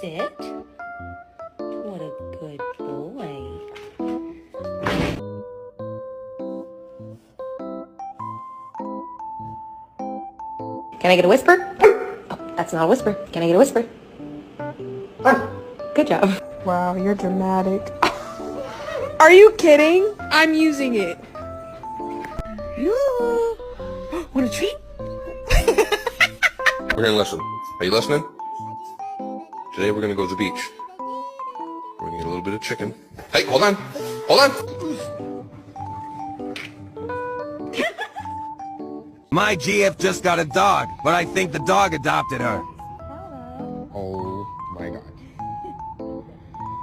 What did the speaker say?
Sit. What a good boy. Can I get a whisper? Oh, that's not a whisper. Can I get a whisper? Good job. Wow, you're dramatic. Are you kidding? I'm using it. Want a treat? We're gonna listen. Are you listening? Today we're gonna go to the beach. We're gonna get a little bit of chicken. Hey, hold on. Hold on. My GF just got a dog, but I think the dog adopted her.